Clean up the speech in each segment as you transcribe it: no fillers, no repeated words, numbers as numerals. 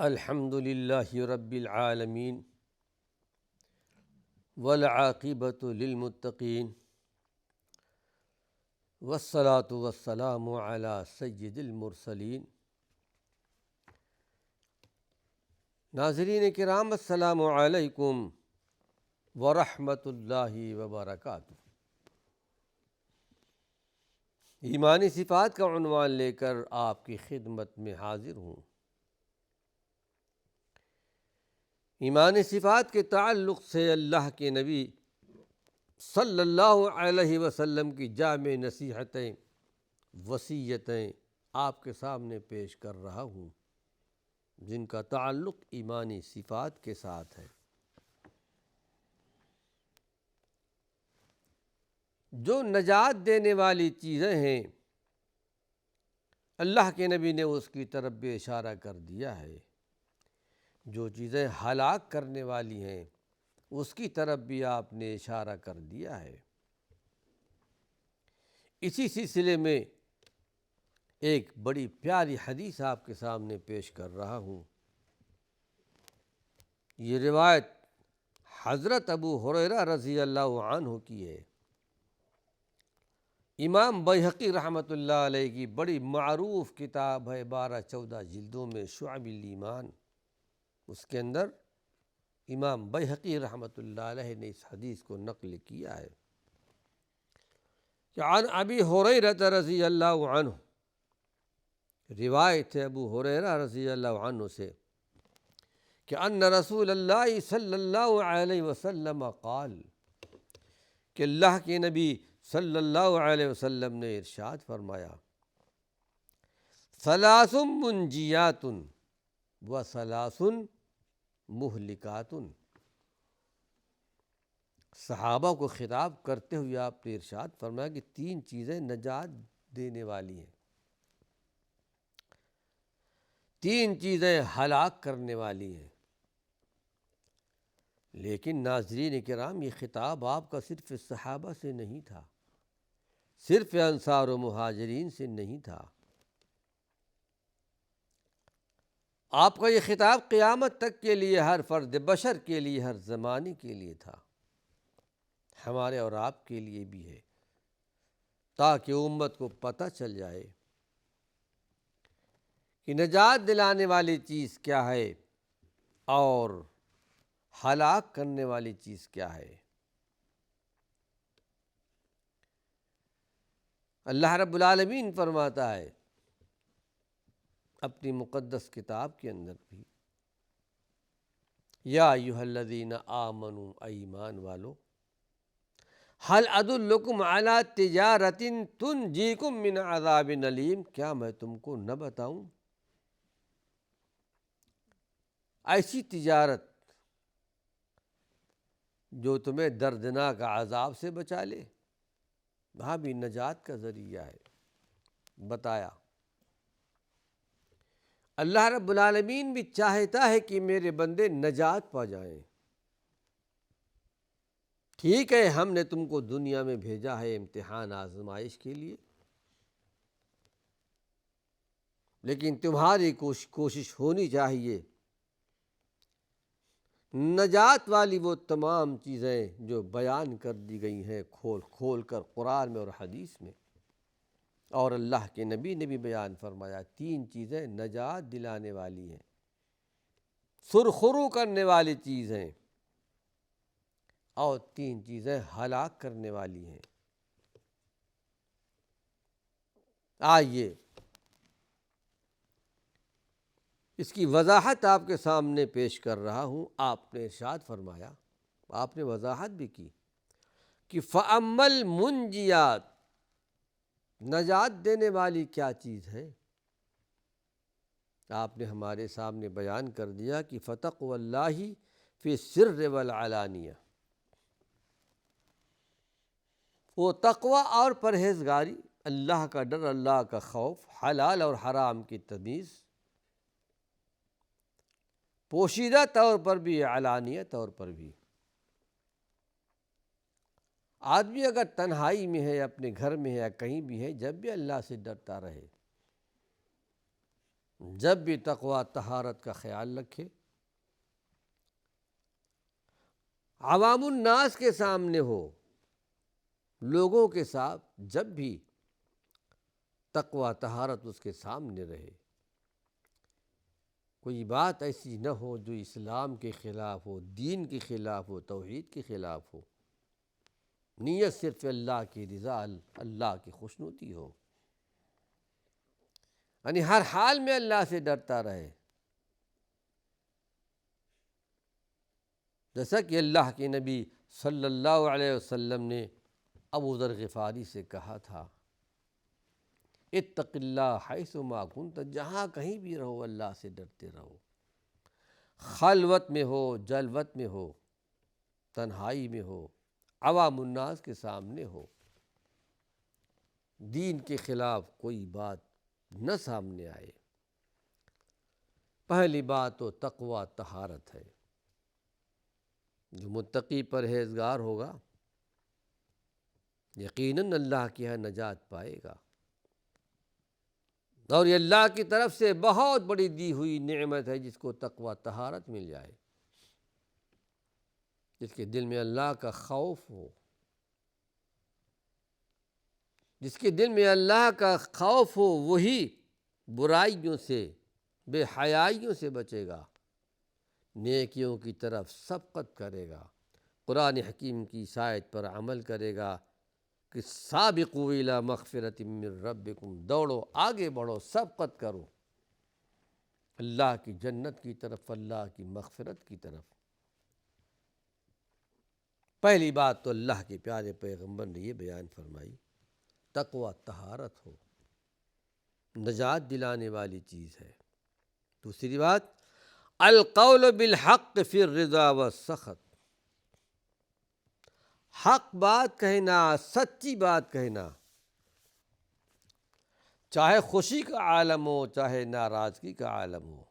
الحمد للہ رب العالمین والعاقبۃ للمتقین والصلاة والسلام علی سید المرسلین۔ ناظرین کرام، السلام علیکم ورحمۃ اللہ وبرکاتہ۔ ایمانی صفات کا عنوان لے کر آپ کی خدمت میں حاضر ہوں۔ ایمانی صفات کے تعلق سے اللہ کے نبی صلی اللہ علیہ وسلم کی جامع نصیحتیں، وصیتیں آپ کے سامنے پیش کر رہا ہوں، جن کا تعلق ایمانی صفات کے ساتھ ہے۔ جو نجات دینے والی چیزیں ہیں، اللہ کے نبی نے اس کی طرف بھی اشارہ کر دیا ہے۔ جو چیزیں ہلاک کرنے والی ہیں، اس کی طرف بھی آپ نے اشارہ کر دیا ہے۔ اسی سلسلے میں ایک بڑی پیاری حدیث آپ کے سامنے پیش کر رہا ہوں۔ یہ روایت حضرت ابو ہریرہ رضی اللہ عنہ کی ہے۔ امام بیہقی رحمۃ اللہ علیہ کی بڑی معروف کتاب ہے، 12-14 جلدوں میں، شعب الایمان۔ اس کے اندر امام بیہقی رحمۃ اللہ علیہ نے اس حدیث کو نقل کیا ہے کہ عن ابی ہریرہ رضی اللہ عنہ، روایت ہے ابو ہریرہ رضی اللہ عنہ سے کہ ان رسول اللہ صلی اللہ علیہ وسلم قال، کہ اللہ کے نبی صلی اللہ علیہ وسلم نے ارشاد فرمایا، ثلاث منجیات و ثلاث مہلکات۔ صحابہ کو خطاب کرتے ہوئے آپ نے ارشاد فرمایا کہ 3 چیزیں نجات دینے والی ہیں، 3 چیزیں ہلاک کرنے والی ہیں۔ لیکن ناظرین کرام، یہ خطاب آپ کا صرف صحابہ سے نہیں تھا، صرف انصار و مہاجرین سے نہیں تھا۔ آپ کا یہ خطاب قیامت تک کے لیے، ہر فرد بشر کے لیے، ہر زمانے کے لیے تھا، ہمارے اور آپ کے لیے بھی ہے، تاکہ امت کو پتہ چل جائے کہ نجات دلانے والی چیز کیا ہے اور ہلاک کرنے والی چیز کیا ہے۔ اللہ رب العالمین فرماتا ہے اپنی مقدس کتاب کے اندر بھی، یا ایھا الذین آمنوا، ایمان والو، هل ادلکم علی تجارۃ تنجیکم من عذاب الیم، کیا میں تم کو نہ بتاؤں ایسی تجارت جو تمہیں دردناک عذاب سے بچا لے۔ وہاں بھی نجات کا ذریعہ ہے بتایا۔ اللہ رب العالمین بھی چاہتا ہے کہ میرے بندے نجات پا جائیں۔ ٹھیک ہے، ہم نے تم کو دنیا میں بھیجا ہے امتحان، آزمائش کے لیے، لیکن تمہاری کوشش ہونی چاہیے نجات والی وہ تمام چیزیں جو بیان کر دی گئی ہیں کھول کھول کر قرآن میں اور حدیث میں، اور اللہ کے نبی نے بھی بیان فرمایا، 3 چیزیں نجات دلانے والی ہیں، سرخرو کرنے والی چیز ہیں، اور 3 چیزیں ہلاک کرنے والی ہیں۔ آئیے اس کی وضاحت آپ کے سامنے پیش کر رہا ہوں۔ آپ نے ارشاد فرمایا، آپ نے وضاحت بھی کی کہ فَأَمَّا الْمُنْجِيَاتُ، نجات دینے والی کیا چیز ہے؟ آپ نے ہمارے سامنے بیان کر دیا کہ فَتَقْوَى اللَّهِ فِي السِّرِّ وَالْعَلَانِيَةِ، وہ تقوی اور پرہیزگاری، اللہ کا ڈر، اللہ کا خوف، حلال اور حرام کی تمیز، پوشیدہ طور پر بھی، علانیہ طور پر بھی۔ آدمی اگر تنہائی میں ہے، اپنے گھر میں ہے یا کہیں بھی ہے، جب بھی اللہ سے ڈرتا رہے، جب بھی تقوی طہارت کا خیال رکھے، عوام الناس کے سامنے ہو، لوگوں کے ساتھ جب بھی تقوی طہارت اس کے سامنے رہے، کوئی بات ایسی نہ ہو جو اسلام کے خلاف ہو، دین کے خلاف ہو، توحید کے خلاف ہو، نیت صرف اللہ کی رضا، اللہ کی خوشنودی ہو، یعنی ہر حال میں اللہ سے ڈرتا رہے، جیسا کہ اللہ کے نبی صلی اللہ علیہ وسلم نے ابو ذر غفاری سے کہا تھا، اتق اللہ حیث ما کنت، جہاں کہیں بھی رہو اللہ سے ڈرتے رہو، خلوت میں ہو، جلوت میں ہو، تنہائی میں ہو، عوام الناس کے سامنے ہو، دین کے خلاف کوئی بات نہ سامنے آئے۔ پہلی بات تو تقوی طہارت ہے، جو متقی پرہیزگار ہوگا یقیناً اللہ کی یہاں نجات پائے گا، اور یہ اللہ کی طرف سے بہت بڑی دی ہوئی نعمت ہے جس کو تقوی طہارت مل جائے، جس کے دل میں اللہ کا خوف ہو، جس کے دل میں اللہ کا خوف ہو وہی برائیوں سے، بے حیائیوں سے بچے گا، نیکیوں کی طرف سبقت کرے گا، قرآن حکیم کی شایت پر عمل کرے گا کہ سابقوا الی مغفرۃ من ربکم، دوڑو، آگے بڑھو، سبقت کرو اللہ کی جنت کی طرف، اللہ کی مغفرت کی طرف۔ پہلی بات تو اللہ کے پیارے پیغمبر نے یہ بیان فرمائی، تقوی طہارت ہو، نجات دلانے والی چیز ہے۔ دوسری بات، القول بالحق فی الرضا والسخط، حق بات کہنا، سچی بات کہنا، چاہے خوشی کا عالم ہو، چاہے ناراضگی کا عالم ہو۔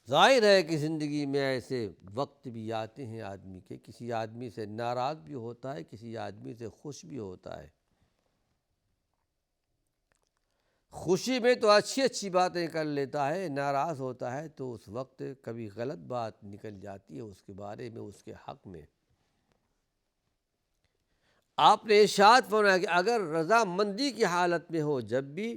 ظاہر ہے کہ زندگی میں ایسے وقت بھی آتے ہیں آدمی کے، کسی آدمی سے ناراض بھی ہوتا ہے، کسی آدمی سے خوش بھی ہوتا ہے۔ خوشی میں تو اچھی اچھی باتیں کر لیتا ہے، ناراض ہوتا ہے تو اس وقت کبھی غلط بات نکل جاتی ہے اس کے بارے میں، اس کے حق میں۔ آپ نے ارشاد فرمایا کہ اگر رضامندی کی حالت میں ہو جب بھی،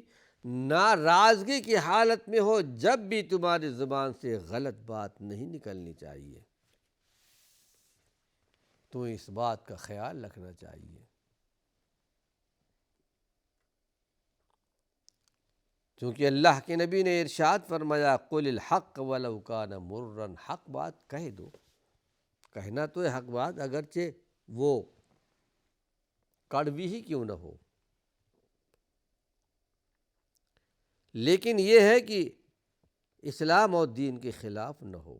ناراضگی کی حالت میں ہو جب بھی، تمہاری زبان سے غلط بات نہیں نکلنی چاہیے، تو اس بات کا خیال رکھنا چاہیے، کیونکہ اللہ کے نبی نے ارشاد فرمایا، قل الحق ولو کان مرا، حق بات کہہ دو، کہنا تو ہے حق بات اگرچہ وہ کڑوی ہی کیوں نہ ہو، لیکن یہ ہے کہ اسلام اور دین کے خلاف نہ ہو۔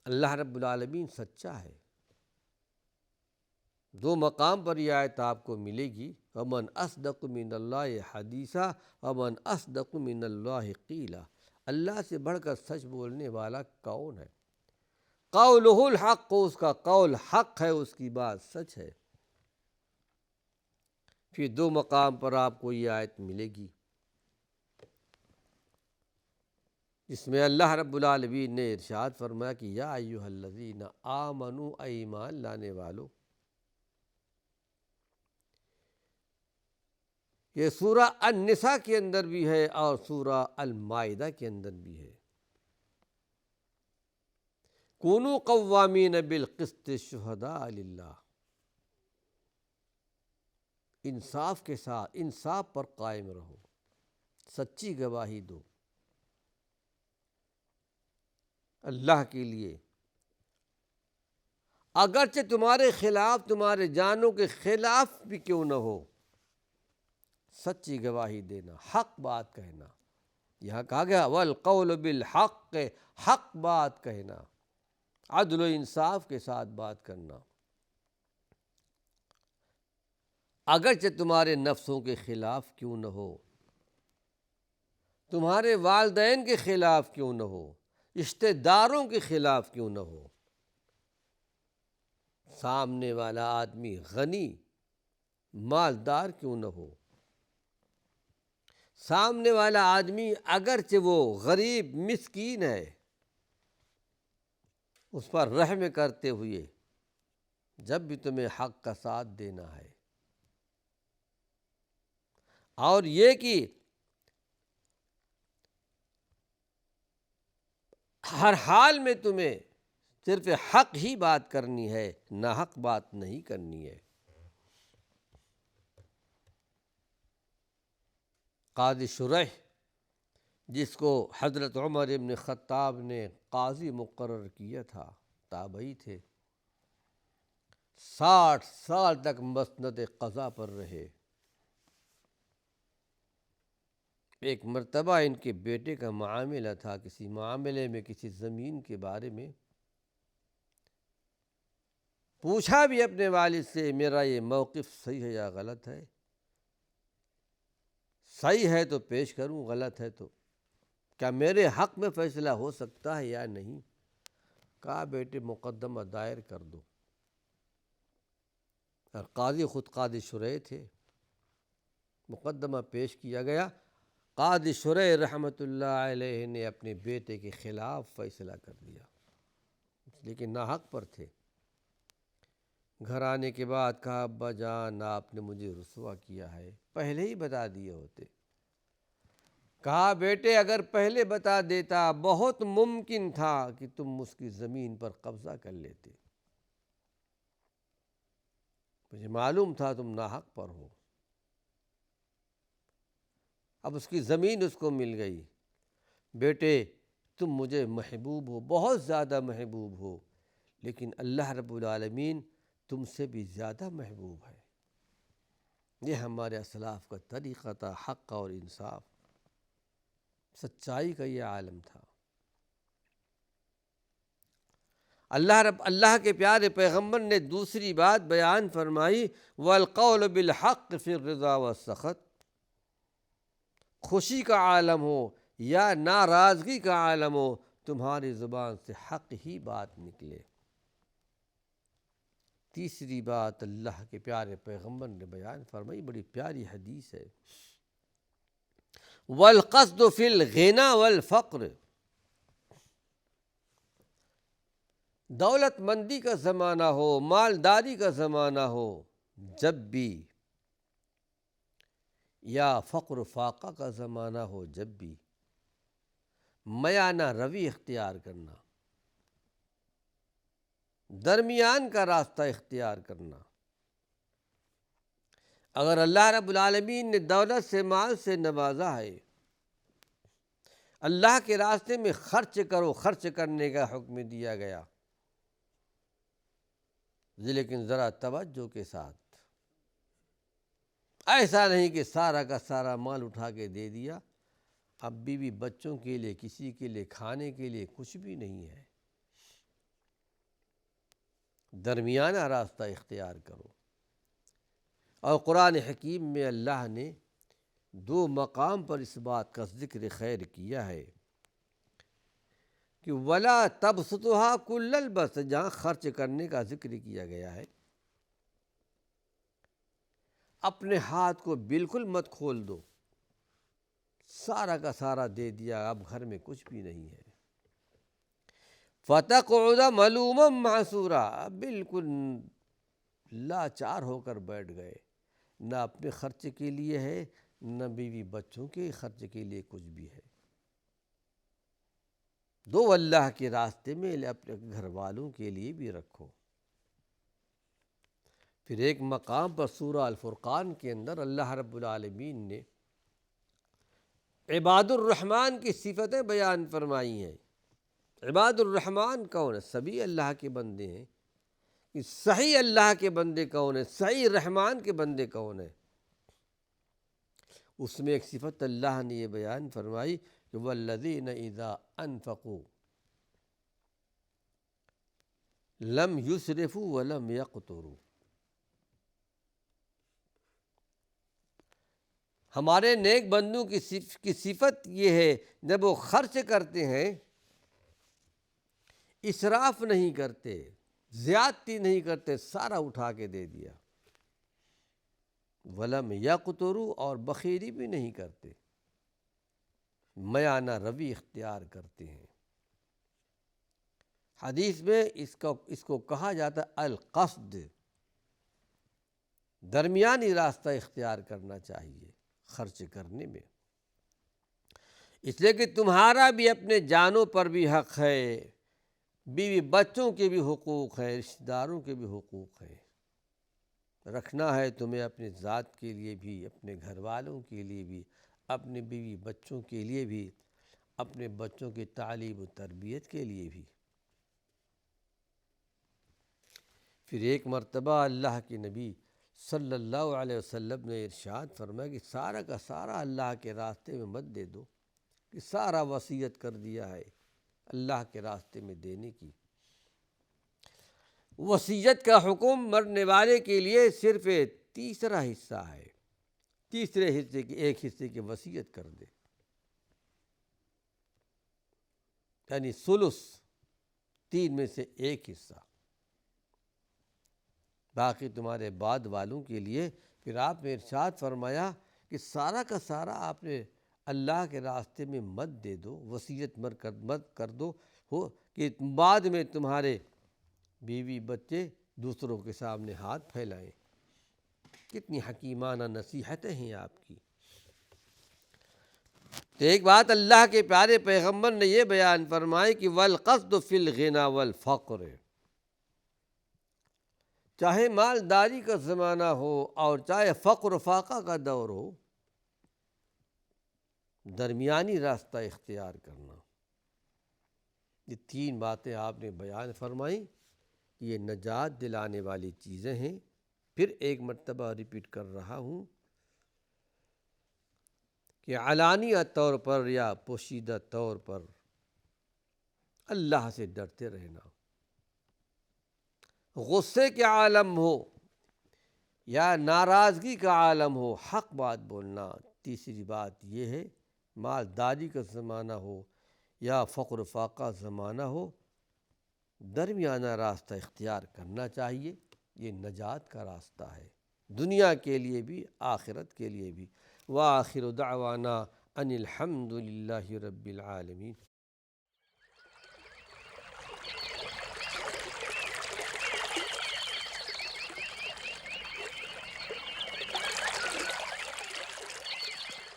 اللہ رب العالمین سچا ہے، دو مقام پر یہ آیت آپ کو ملے گی، ومن اصدق من اللہ حدیثا ومن اصدق من اللہ قیلا، اللہ سے بڑھ کر سچ بولنے والا کون ہے؟ قولہ الحق، اس کا قول حق ہے، اس کی بات سچ ہے۔ پھر دو مقام پر آپ کو یہ آیت ملے گی جس میں اللہ رب العالمین نے ارشاد فرمایا کہ یا ایھا الذین آمنوا، اے ایمان لانے والو۔ یہ سورہ النساء کے اندر بھی ہے اور سورہ المائدہ کے اندر بھی ہے، کونوا قوامین بالقسط شہداء للہ، انصاف کے ساتھ، انصاف پر قائم رہو، سچی گواہی دو اللہ کے لیے، اگرچہ تمہارے خلاف، تمہارے جانوں کے خلاف بھی کیوں نہ ہو، سچی گواہی دینا، حق بات کہنا۔ یہاں کہا گیا والقول بالحق، حق بات کہنا، عدل و انصاف کے ساتھ بات کرنا، اگرچہ تمہارے نفسوں کے خلاف کیوں نہ ہو، تمہارے والدین کے خلاف کیوں نہ ہو، رشتہ داروں کے خلاف کیوں نہ ہو۔ سامنے والا آدمی غنی مالدار کیوں نہ ہو، سامنے والا آدمی اگرچہ وہ غریب مسکین ہے، اس پر رحم کرتے ہوئے جب بھی تمہیں حق کا ساتھ دینا ہے، اور یہ کہ ہر حال میں تمہیں صرف حق ہی بات کرنی ہے، ناحق بات نہیں کرنی ہے۔ قاضی شریح، جس کو حضرت عمر ابن خطاب نے قاضی مقرر کیا تھا، تابعی تھے، 60 سال تک مسند قضا پر رہے۔ ایک مرتبہ ان کے بیٹے کا معاملہ تھا، کسی معاملے میں کسی زمین کے بارے میں پوچھا بھی اپنے والد سے، میرا یہ موقف صحیح ہے یا غلط ہے؟ صحیح ہے تو پیش کروں، غلط ہے تو کیا میرے حق میں فیصلہ ہو سکتا ہے یا نہیں؟ کہا بیٹے مقدمہ دائر کر دو۔ اور قاضی خود قاضی شریح تھے، مقدمہ پیش کیا گیا۔ قاضی شریح رحمۃ اللہ علیہ نے اپنے بیٹے کے خلاف فیصلہ کر دیا، لیکن ناحق پر تھے۔ گھر آنے کے بعد کہا ابا جان آپ نے مجھے رسوا کیا ہے، پہلے ہی بتا دیے ہوتے۔ کہا بیٹے اگر پہلے بتا دیتا بہت ممکن تھا کہ تم اس کی زمین پر قبضہ کر لیتے، مجھے معلوم تھا تم ناحق پر ہو۔ اب اس کی زمین اس کو مل گئی۔ بیٹے تم مجھے محبوب ہو، بہت زیادہ محبوب ہو، لیکن اللہ رب العالمین تم سے بھی زیادہ محبوب ہے۔ یہ ہمارے اسلاف کا طریقہ تھا، حق اور انصاف، سچائی کا یہ عالم تھا۔ اللہ کے پیارے پیغمبر نے دوسری بات بیان فرمائی، والقول بالحق فی الرضا والسخط، خوشی کا عالم ہو یا ناراضگی کا عالم ہو، تمہاری زبان سے حق ہی بات نکلے۔ تیسری بات اللہ کے پیارے پیغمبر نے بیان فرمائی، بڑی پیاری حدیث ہے، والقصد فی الغنى والفقر، دولت مندی کا زمانہ ہو، مالداری کا زمانہ ہو، جب بھی، یا فقر و فاقہ کا زمانہ ہو، جب بھی میانہ روی اختیار کرنا، درمیان کا راستہ اختیار کرنا۔ اگر اللہ رب العالمین نے دولت سے، مال سے نوازا ہے، اللہ کے راستے میں خرچ کرو، خرچ کرنے کا حکم دیا گیا، لیکن ذرا توجہ کے ساتھ، ایسا نہیں کہ سارا کا سارا مال اٹھا کے دے دیا، اب بیوی بچوں کے لیے، کسی کے لیے کھانے کے لیے کچھ بھی نہیں ہے۔ درمیانہ راستہ اختیار کرو۔ اور قرآن حکیم میں اللہ نے 2 مقام پر اس بات کا ذکر خیر کیا ہے کہ وَلَا تَبْسُطُهَا كُلَّ الْبَسْطِ، جہاں خرچ کرنے کا ذکر کیا گیا ہے، اپنے ہاتھ کو بالکل مت کھول دو، سارا کا سارا دے دیا، اب گھر میں کچھ بھی نہیں ہے۔ فَتَقْعُدَ مَلُومًا مَحْسُورًا، بالکل لاچار ہو کر بیٹھ گئے، نہ اپنے خرچ کے لیے ہے، نہ بیوی بچوں کے خرچ کے لیے کچھ بھی ہے۔ دو اللہ کے راستے میں، اپنے گھر والوں کے لیے بھی رکھو۔ پھر ایک مقام پر سورہ الفرقان کے اندر اللہ رب العالمین نے عباد الرحمن کی صفتیں بیان فرمائی ہیں۔ عباد الرحمن کون ہے؟ سبھی اللہ کے بندے ہیں۔ کہ صحیح اللہ کے بندے کون ہیں، صحیح رحمان کے بندے کون ہیں؟ اس میں ایک صفت اللہ نے یہ بیان فرمائی کہ والذین اذا انفقوا لم یسرفوا ولم یقتروا، ہمارے نیک بندوں کی صفت یہ ہے، جب وہ خرچ کرتے ہیں اسراف نہیں کرتے، زیادتی نہیں کرتے، سارا اٹھا کے دے دیا۔ ولم یقتروا، اور بخیلی بھی نہیں کرتے، میانہ روی اختیار کرتے ہیں۔ حدیث میں اس کو کہا جاتا ہے القصد، درمیانی راستہ اختیار کرنا چاہیے خرچ کرنے میں، اس لیے کہ تمہارا بھی اپنے جانوں پر بھی حق ہے، بیوی بچوں کے بھی حقوق ہیں، رشتہ داروں کے بھی حقوق ہیں۔ رکھنا ہے تمہیں اپنے ذات کے لیے بھی، اپنے گھر والوں کے لیے بھی، اپنے بیوی بچوں کے لیے بھی، اپنے بچوں کی تعلیم و تربیت کے لیے بھی۔ پھر ایک مرتبہ اللہ کے نبی صلی اللہ علیہ وسلم نے ارشاد فرمایا کہ سارا کا سارا اللہ کے راستے میں مت دے دو، کہ سارا وصیت کر دیا ہے اللہ کے راستے میں دینے کی۔ وصیت کا حکم مرنے والے کے لیے صرف تیسرا حصہ ہے، تیسرے حصے کی ایک حصے کی وصیت کر دے، یعنی ثلث، 3 میں سے 1 حصہ، باقی تمہارے بعد والوں کے لیے۔ پھر آپ نے ارشاد فرمایا کہ سارا کا سارا آپ نے اللہ کے راستے میں مت دے دو، وصیت مت کر دو ہو کہ بعد میں تمہارے بیوی بچے دوسروں کے سامنے ہاتھ پھیلائیں۔ کتنی حکیمانہ نصیحتیں ہیں آپ کی۔ تو ایک بات اللہ کے پیارے پیغمبر نے یہ بیان فرمائی کہ والقصد فی الغنی والفقر، چاہے مالداری کا زمانہ ہو اور چاہے فقر و فاقہ کا دور ہو، درمیانی راستہ اختیار کرنا۔ یہ 3 باتیں آپ نے بیان فرمائیں، یہ نجات دلانے والی چیزیں ہیں۔ پھر ایک مرتبہ ریپیٹ کر رہا ہوں کہ علانیہ طور پر یا پوشیدہ طور پر اللہ سے ڈرتے رہنا، غصے کے عالم ہو یا ناراضگی کا عالم ہو، حق بات بولنا۔ تیسری بات یہ ہے مالداری کا زمانہ ہو یا فقر و فاقہ زمانہ ہو، درمیانہ راستہ اختیار کرنا چاہیے۔ یہ نجات کا راستہ ہے، دنیا کے لیے بھی آخرت کے لیے بھی۔ وآخر دعوانا ان الحمد للہ رب العالمین۔